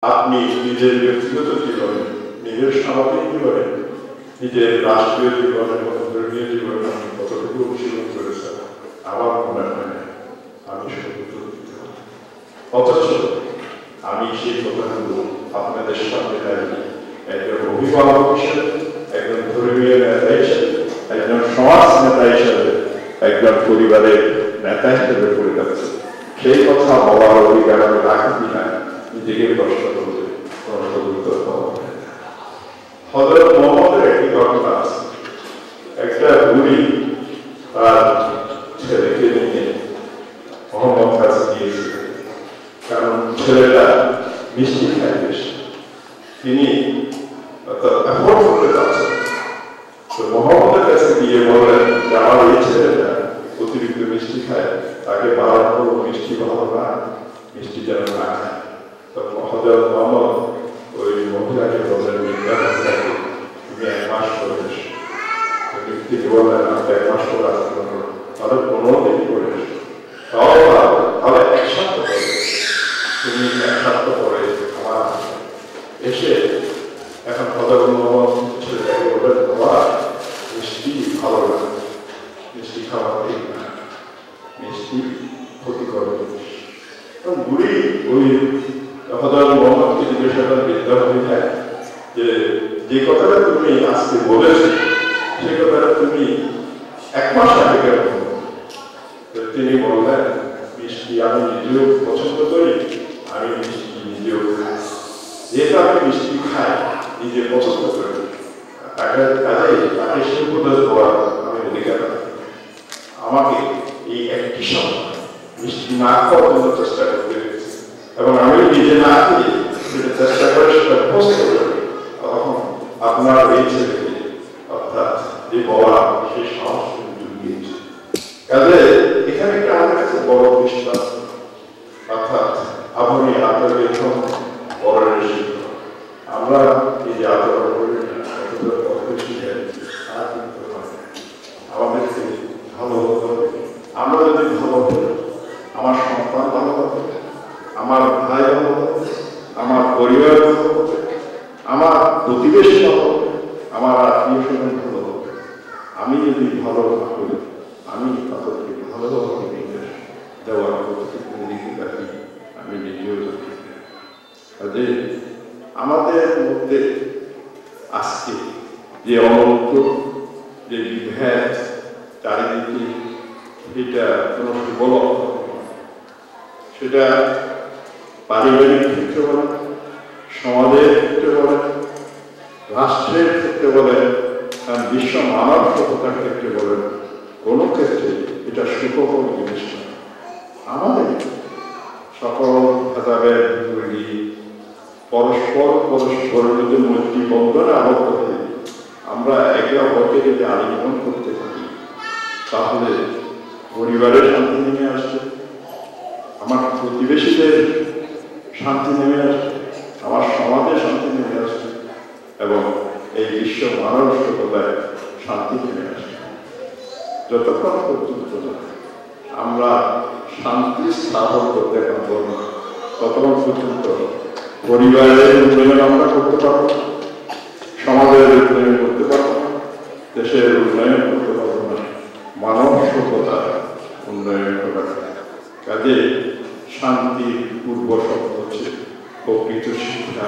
আপনি নিজের ব্যক্তিগত জীবনে, নিজের সামাজিক জীবনে, নিজের রাষ্ট্রীয় জীবনে, ধর্মীয় জীবনে কতটুকু অনুশীলন করেছেন আমার মনে হয় না আমি অথচ আমি সেই কথাগুলো আপনাদের সামনে দাঁড়িয়ে একজন অভিভাবক হিসেবে, একজন ধর্মীয় নেতা হিসেবে, একজন সমাজ নেতা হিসেবে, একজন পরিবারের নেতা হিসেবে করে যাচ্ছে। সেই কথা বলার অধিকার আমি রাখি কিনা নিজেকে প্রশ্ন করতে হযরত মুহাম্মদের একটি ঘটনা আছে। একটা বুড়ি তার ছেলেকে নিয়ে মোহাম্মদ কাছে গিয়েছিলেন, কারণ ছেলেটা মিষ্টি খায় বেশি, তিনি অ্যাফোর্ড করতে পারছেন। তো মোহাম্মদের কাছে গিয়ে বললেন যে আমার এই ছেলেটা অতিরিক্ত মিষ্টি খায়, তাকে বারণ করবো মিষ্টি ভালো না, মিষ্টি যেন না খায়। তখন হযরত মুহাম্মদ ওই মহিলাকে বললেন তুমি 1 মাস করে এসো। তিনি বললেন আমি 1 মাস করে আসতে পারবো, তাহলে 15 দিন করে এসো। তাহলে 1 সপ্তাহ করে তুমি 1 সপ্তাহ করে আমার এসে এখন হযরত মুহাম্মদ ছেলেটাকে বললেন তোমার মিষ্টি ভালো না, মিষ্টি খাওয়া ঠিক না, মিষ্টি ক্ষতিকর জিনিস। বুড়ি ওই হযরত মুহাম্মদকে জিজ্ঞাসা করেন বিদ্যার্থী যায় যে কথাটা তুমি আজকে বলেছো সেই কথাটা তুমি 1 মাস আগে কেন? তিনি বললেন মিষ্টি আমি নিজেও পছন্দ করি, আমি মিষ্টি নিজেও খাই, যেহেতু আমি মিষ্টি খাই নিজে পছন্দ করি, তাকে সে উপদেশ দেওয়ার আমি অধিকার রাখি। আমাকে এই একটি সময় মিষ্টি না খাওয়ার জন্য চেষ্টা করতে হয়েছে এবং আমি নিজে না খেয়ে সেটা চেষ্টা করে সেটা অভ্যস্ত করি। তখন আপনার এই ছেলেকে অর্থাৎ যে বলা সেই সাহস জুগিয়েছে। কাজে এখানে একটা আমার কাছে বড় বিশ্বাস, অর্থাৎ আপনি আদরের পরের শিক্ষক। আমরা এই যে আদর করি আমাদেরকে ভালো হতে হবে। আমরা যদি ভালো হই আমার সন্তান ভালো হবে, আমার ভাই ভালো হবে, আমার পরিবার ভালো হবে, আমার প্রতিবেশী ভালো হবে, আমার আত্মীয় স্বজন ভালো হবে। আমি যদি ভালো না করি আমি তাদেরকে ভালোভাবে নির্দেশ দেওয়ার অধিকার আমি নিজেও জানি। কাজে আমাদের মধ্যে আজকে যে অনন্ত যে বিভেদ চারিদিকে, এটা কোনো সুবল সেটা পারিবারিক ক্ষেত্রে বলেন, সমাজের ক্ষেত্রে বলেন, রাষ্ট্রের ক্ষেত্রে বলেন, বিশ্ব মানব সভ্যতার ক্ষেত্রে বলেন, কোনো ক্ষেত্রে এটা সুখকর জিনিস না। আমাদের সকল ভেদাভেদ তৈরি পরস্পরের মধ্যে মৈত্রী বন্ধনে আবদ্ধ হয়ে আমরা একে অপরকে যদি আলিঙ্গন করতে পারি তাহলে পরিবারের শান্তি নেমে আসবে, আমার প্রতিবেশীদের শান্তি নেমে আসবে, আমার সমাজে শান্তি নেমে আসবে এবং এই বিশ্ব মানব সভ্যতায় শান্তি নেমে আসবে। যতক্ষণ পর্যন্ত আমরা শান্তি স্থাপন করতে পারবো না ততক্ষণ পর্যন্ত পরিবারের উন্নয়ন আমরা করতে পারবো না, সমাজের উন্নয়ন করতে পারবো না, দেশের উন্নয়ন করতে পারবো না, মানব সভ্যতার উন্নয়ন করা। কাজে শান্তির পূর্ব শর্ত হচ্ছে প্রকৃত শিক্ষা।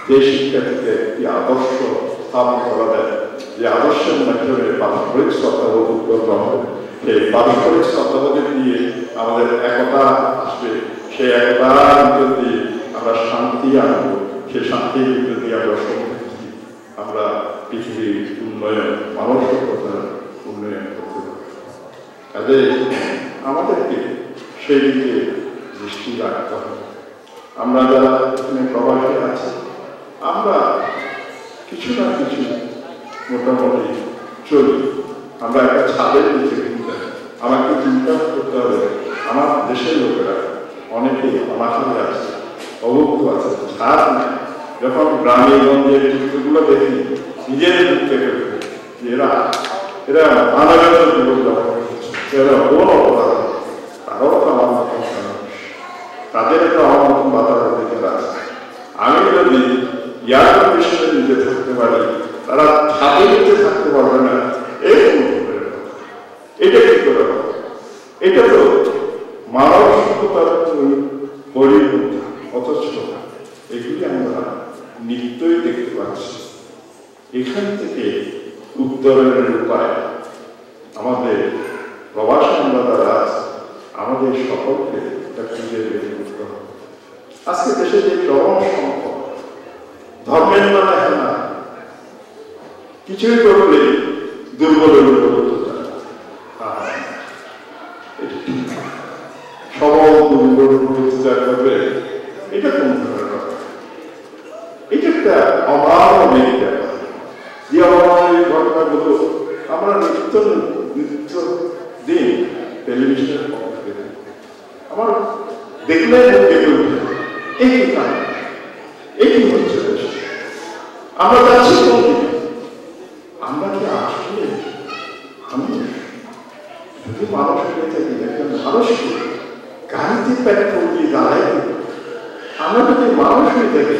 যে শিক্ষা থেকে একটি আদর্শ স্থাপন করা যায়, যে আদর্শের মাধ্যমে পারস্পরিক শ্রদ্ধাবোধ উৎপন্ন হবে, সেই পারস্পরিক শ্রদ্ধাবোধ দিয়ে আমাদের একতা আসবে, সেই একতার ভিতর দিয়ে আমরা শান্তি আনবো, সেই শান্তির ভিতর দিয়ে আমরা সমৃদ্ধি, আমরা পৃথিবীর উন্নয়ন, মানব সভ্যতার উন্নয়ন করতে পারব। কাজে আমাদেরকে সেই দিকে দৃষ্টি রাখতে হবে। আমরা যারা এখানে প্রবাসী আছি আমরা কিছু না কিছু মোটামুটি চলি, আমরা একটা ছাদের নিচে ঘুরতে আমাকে চিন্তা করতে হবে আমার দেশের লোকেরা অনেকেই অনাহারে আছে, অবুক্ত আছে, ছাদ নেই। যখন গ্রামে গঞ্জের চিত্রগুলো দেখি নিজের দিক থেকে এরা মানবের জীবনযাপন করছে, এরা কোন অপরাধ, তারাও তো আমার মতন মানুষ, তাদের তো আমার মতন বাতাবরণ আছে। আমি যদি এয়ার কন্ডিশনে নিতে থাকতে পারি, তারা ছাদে নিতে থাকতে পারবে না। এটা কি করে হবে? এটা তো মানসিকতার পরিবর্তন। অথচ এগুলি আমরা নিত্যই দেখতে পাচ্ছি। এখান থেকে উত্তরণের উপায় আমাদের প্রবাসী আমরা দ্বারা আমাদের সকলকে খুঁজে বের করতে হবে। আজকে দেশে যে চরম সম্পদ, ধর্মের নামে না কিছুই করলে দুর্বলের সবল দুর্বল করবে, এটা কোন ধরনের কথা? এটা একটা অমানবিক ব্যাপার। যে অমানবিক ঘটনাগুলো আমরা নিত্য দিন টেলিভিশনের পক্ষে দেখি, আমার দেখলে এই কারণ এই হচ্ছে আমরা যাচ্ছি কোন দিকে? আমরা কি আসলে আমি যদি মানুষ হয়ে থাকি, একটা মানুষকে গাড়িতে পেট্রোল দিয়ে দাঁড়াই, আমরা যদি মানুষ হয়ে থাকি,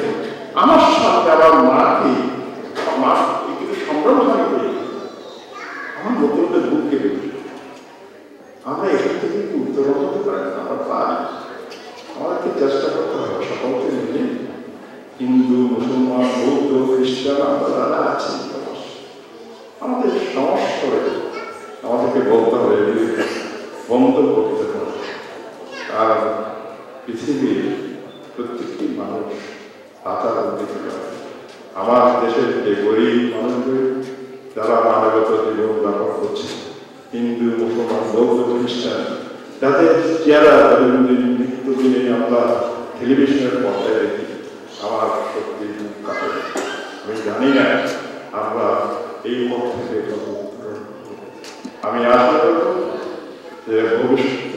আমার সাথে আমার মাকে একটু সম্ভ্রমহানি করি, আমার নতুনটা বুক কেটে উঠি। আমরা এখান থেকে কি উত্তরণ হতে পারি না? আমরা পারি। আমাদেরকে চেষ্টা করতে হবে সকলকে মিলে, হিন্দু, মুসলমান, বৌদ্ধ, খ্রিস্টান, আমরা যারা আছি আমাদের সংস্কারে আমাদেরকে বলতে হবে, বন্ধ করতে হবে। আর পৃথিবীর প্রত্যেকটি মানুষ হাতার দিতে পারে। আমার দেশের যে গরিব মানুষদের যারা মানবত জীবন যাপন করছে, হিন্দু, মুসলমান, বৌদ্ধ, খ্রিস্টান, যাদের চেহারা নিত্যদিনে আমরা টেলিভিশনের পর্দায় দেখি, আমার সত্যি কাটে। আমি জানি না আমরা এই পথ থেকে আমি আশা করব যে ভবিষ্যতে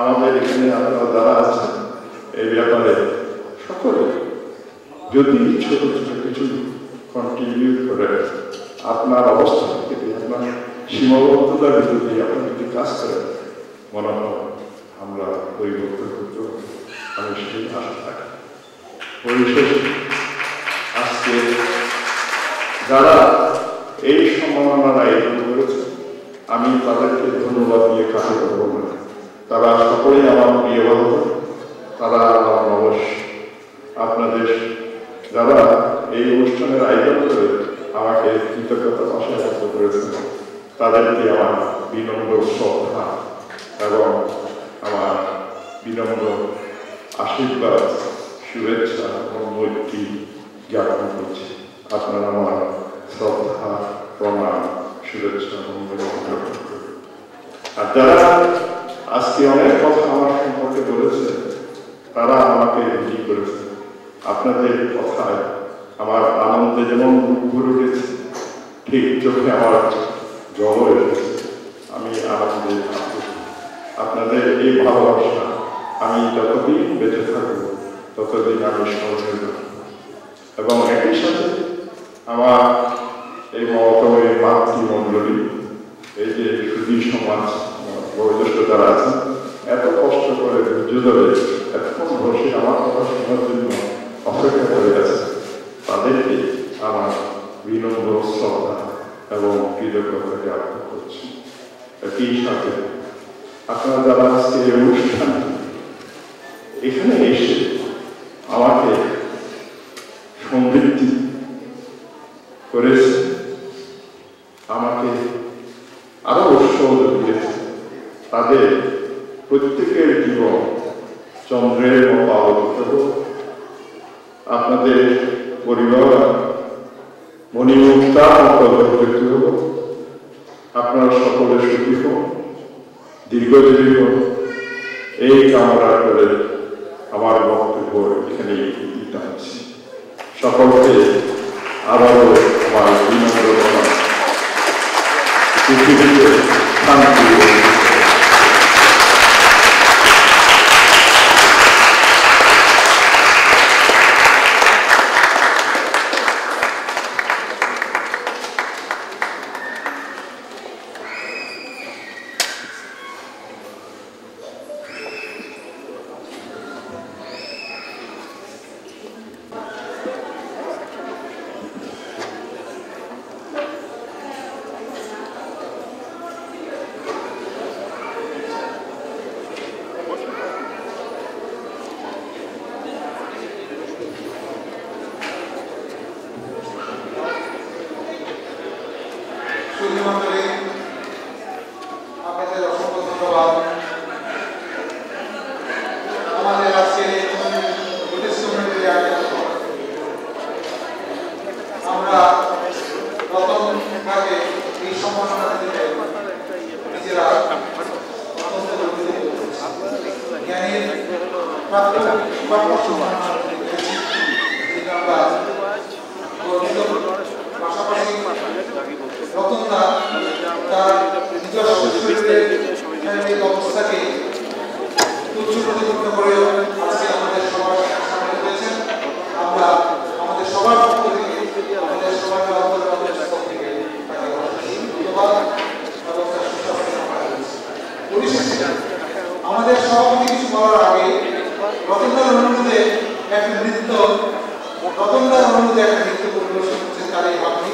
আমাদের এখানে আপনারা যারা আছেন এই ব্যাপারে সকলে যদি ছোট ছোট কিছু কন্ট্রিবিউট করে, আপনার অবস্থা থেকে আপনার সীমাবদ্ধতার ভিতর দিয়ে আপনি যদি কাজ করেন, মনে হয় আমরা পরিবর্তন করতে পারি। আমি সেই আশা থাকি। পরিশেষে আজকে যারা এই সম্মাননার আয়োজন করেছে, আমি তাদেরকে ধন্যবাদ দিয়ে কাছে করবো না। তারা সকলেই আমার প্রিয় বান্ধব, তারা আমার নবশ। আপনাদের যারা এই অনুষ্ঠানের আয়োজন করে আমাকে কৃতজ্ঞতা ভাষায় ব্যক্ত করেছেন, তাদেরকে আমার বিনম্র শ্রদ্ধা এবং আমার বিনম্র আশীর্বাদ, শুভেচ্ছা এবং মৈত্রী জ্ঞাপন করছি। আপনারা আমার শ্রদ্ধা, প্রণাম, শুভেচ্ছা এবং আর যারা আজকে অনেক কথা আমার সম্পর্কে বলেছে, তারা আমাকে রেডি করেছে। আপনাদের কথায় আমার আনন্দে যেমন ভরে উঠেছে, ঠিক চোখে আমার জল এসেছে। আমি আনন্দে আপনাদের এই ভালোবাসা আমি যতদিন বেঁচে থাকব ততদিন আমি স্মরণীয় রাখব। এবং একই সাথে আমার এই মহতমের মাতৃমণ্ডলী, এই যে সুধী সমাজ বয়োজ্যেষ্ঠ যারা আছেন, এত কষ্ট করে ধৈর্য ধরে এতক্ষণ বসে আমার কথা শোনার জন্য অপেক্ষা করে গেছে, তাদেরকে আমার বিনম্র শ্রদ্ধা এবং কৃতজ্ঞতা জ্ঞাপন করছি। একই সাথে আপনারা যারা আজকে এই অনুষ্ঠানে এখানে এসে আমাকে সমৃদ্ধি করেছে, আমাকে আরো উৎসাহ দিয়েছে, তাদের প্রত্যেকের জীবন চন্দ্রের মতো আলোকিত হোক। আপনাদের পরিবার মণিমুক্তার মতো আলোকিত হোক। আপনারা সকলে সুখী হোক, দীর্ঘজীবী হোক, এই কামনা করে আমার বক্তব্য এখানে টানছি। সকলকে আবারও আমার বিনম্র পৃথিবীতে শান্তি। মন্ডলী, আপনাদের অসংখ্য ধন্যবাদ। আমাদের আজকের এই প্রতিষ্ঠানের আমরা প্রথম ভাগে এই সম্মাননা দিতে নিজেরা জ্ঞানের প্রাপ্য পাশাপাশি রতনদা তার নিজস্ব শরীরের শারীরিক অবস্থাকে তুচ্ছ প্রতিপন্ন করে আজকে আমাদের সবার সামনে হয়েছেন। আমরা আমাদের সবার পক্ষ থেকে আমাদের সবার পক্ষ থেকে ধন্যবাদ এবং পরিশেষে আমাদের সভাপতি কিছু বলার আগে রতনদার অনুরোধে একটা নৃত্য পরিবেশন করছেন তার এই ভাবনি।